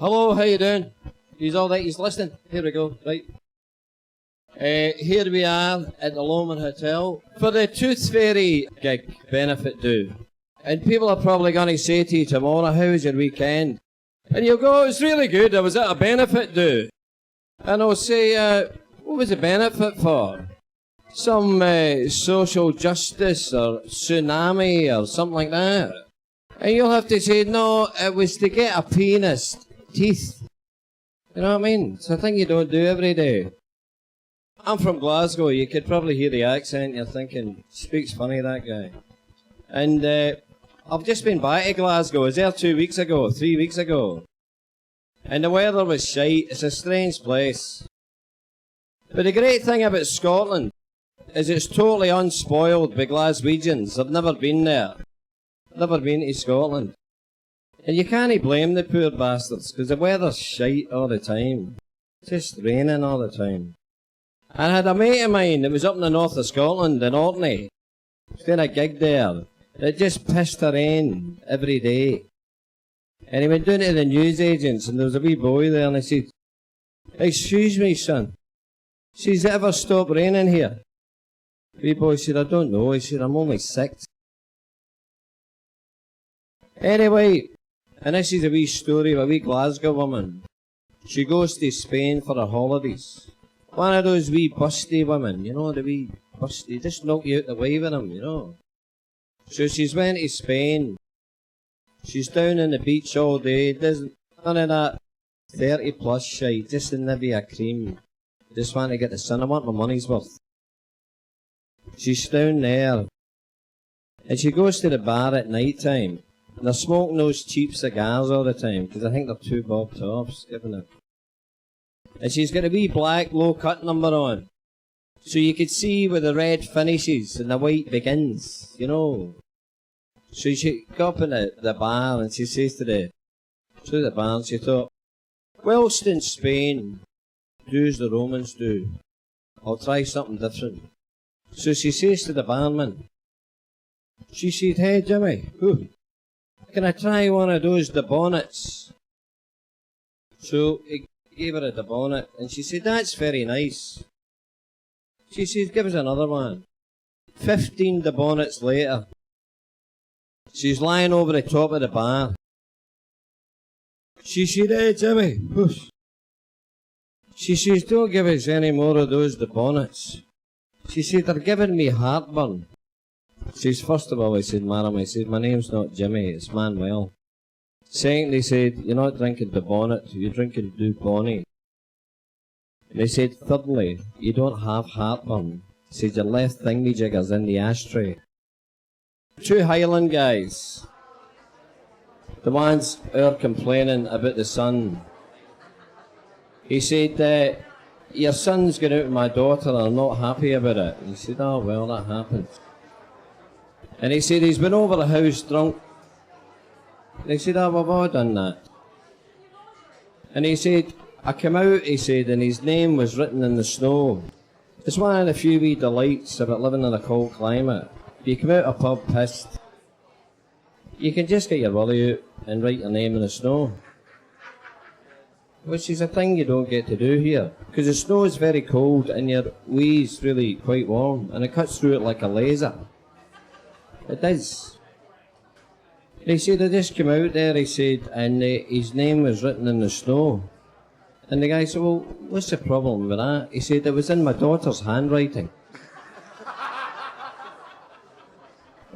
Hello, how you doing? He's all right, he's listening. Here we go, right. Here we are at the Loman Hotel for the Tooth Faerie gig, benefit do. And people are probably going to say to you tomorrow, how was your weekend? And you'll go, it was really good, I was at a benefit do. And I'll say, what was the benefit for? Some social justice or tsunami or something like that. And you'll have to say, no, it was to get a penis teeth. You know what I mean? It's a thing you don't do every day. I'm from Glasgow, you could probably hear the accent, you're thinking, speaks funny, that guy. And I've just been back to Glasgow, I was there 3 weeks ago. And the weather was shite, it's a strange place. But the great thing about Scotland is it's totally unspoiled by Glaswegians. I've never been there. Never been to Scotland. And you can't blame the poor bastards, because the weather's shite all the time. It's just raining all the time. And I had a mate of mine that was up in the north of Scotland, in Orkney. He was doing a gig there. It just pissed the rain every day. And he went down to the newsagents, and there was a wee boy there, and he said, "Excuse me, son. Does it ever stop raining here?" The wee boy said, "I don't know." He said, "I'm only 6. Anyway, and this is a wee story of a wee Glasgow woman. She goes to Spain for her holidays. One of those wee busty women, you know, the wee busty, just knock you out the way with them, you know. So she's went to Spain. She's down on the beach all day, doesn't none of that 30 plus shite, just in Nivea cream. Just want to get the sun, I want my money's worth. She's down there. And she goes to the bar at night time. And they're smoking those cheap cigars all the time, because I think they're 2 bob tops, giving it. And she's got a wee black low-cut number on. So you could see where the red finishes and the white begins, you know. So she got up in the bar and she says to the bar, and she thought, whilst in Spain, do as the Romans do, I'll try something different. So she says to the barman, she said, "Hey Jimmy, can I try one of those the bonnets?" So he gave her a bonnet, and she said, "That's very nice." She said, "Give us another one." 15 the bonnets later, she's lying over the top of the bar. She said, "Hey Jimmy, she says, "Don't give us any more of those the bonnets." She said, "They're giving me heartburn." She says, "First of all," I said, "Madam," I said, "my name's not Jimmy, it's Manuel." Second, they said, "You're not drinking the bonnet, you're drinking Du Bonnet." They said, thirdly, "You don't have heartburn." They said, "Your left thingy-jigger's in the ashtray." 2 Highland guys. The ones who are complaining about the sun. He said, "Your son's going out with my daughter, I'm not happy about it." He said, "Oh well, that happens." And he said, "He's been over the house drunk." They said, "Oh, we've all done that." And he said, "I came out," he said, "and his name was written in the snow." It's one of the few wee delights about living in a cold climate. If you come out of a pub pissed, you can just get your willy out and write your name in the snow. Which is a thing you don't get to do here. Because the snow is very cold and your wee's really quite warm, and it cuts through it like a laser. It does. He said, "I just came out there," he said, "and his name was written in the snow." And the guy said, "Well, what's the problem with that?" He said, "It was in my daughter's handwriting."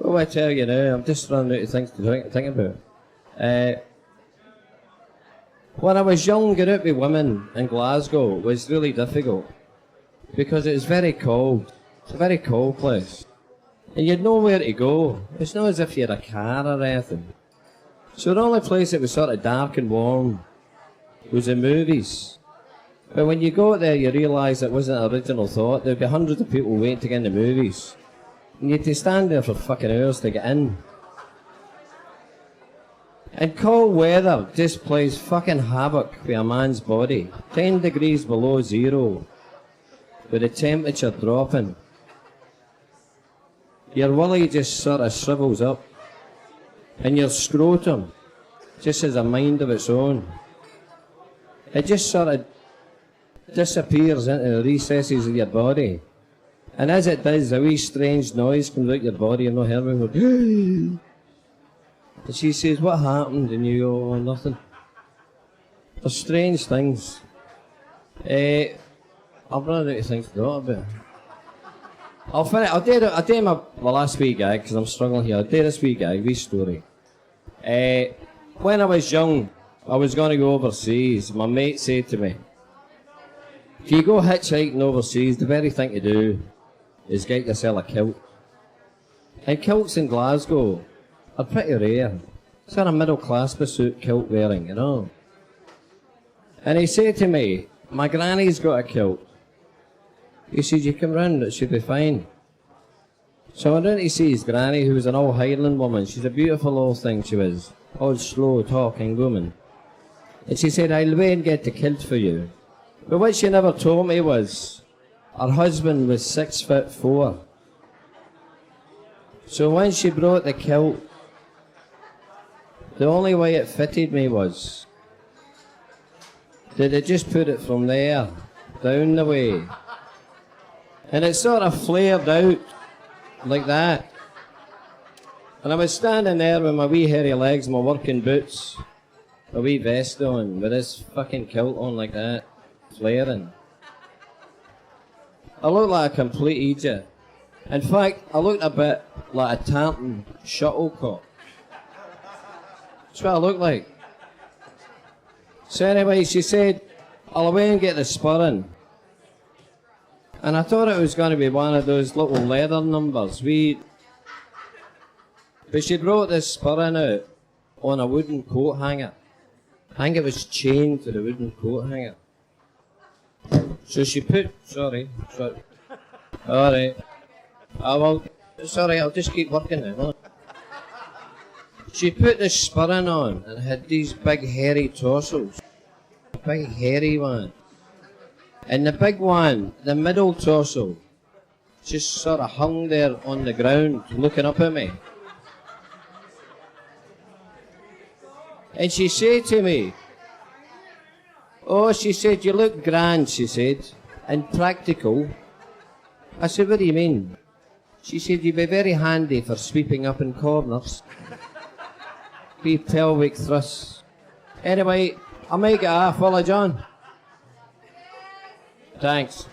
Well, I tell you now, I'm just running out of things to think about. When I was young, getting out with women in Glasgow was really difficult, because it was very cold. It's a very cold place. And you'd nowhere to go. It's not as if you had a car or anything. So the only place that was sort of dark and warm was the movies. But when you go there, you realise it wasn't an original thought. There'd be hundreds of people waiting to get in the movies. And you had to stand there for fucking hours to get in. And cold weather just plays fucking havoc with a man's body. 10 degrees below zero, with the temperature dropping. Your willy just sort of shrivels up, and your scrotum just has a mind of its own. it just sort of disappears into the recesses of your body. And as it does, a wee strange noise comes out your body, and no heard me go, and she says, what happened? And you go, oh, nothing. There's strange things. I'm running out of things to talk about. I'll do my last wee gag, because I'm struggling here. I'll do this wee gag, wee story. When I was young, I was going to go overseas. My mate said to me, if you go hitchhiking overseas, the very thing to do is get yourself a kilt. And kilts in Glasgow are pretty rare. It's not a middle-class pursuit kilt wearing, you know. And he said to me, my granny's got a kilt. He said, you come round, it should be fine. So I went round to see his granny, who was an old Highland woman. She's a beautiful old thing, she was. Old, slow-talking woman. And she said, I'll away and get the kilt for you. But what she never told me was, her husband was 6'4". So when she brought the kilt, the only way it fitted me was that they just put it from there, down the way. And it sort of flared out like that. And I was standing there with my wee hairy legs, my working boots, a wee vest on, with this fucking kilt on like that, flaring. I looked like a complete idiot. In fact, I looked a bit like a Taunton shuttlecock. That's what I looked like. So anyway, she said, I'll away and get the spurring. And I thought it was going to be one of those little leather numbers. But she brought this spurring out on a wooden coat hanger. I think it was chained to the wooden coat hanger. So she put, sorry. Alright. Sorry, I'll just keep working now. She put the spurring on and had these big hairy torsos. Big hairy one. And the big one, the middle torso, just sort of hung there on the ground, looking up at me. And she said to me, oh, she said, you look grand, she said, and practical. I said, what do you mean? She said, you'd be very handy for sweeping up in corners. Be pelvic thrusts. Anyway, I'll make it off, will I, John? Thanks.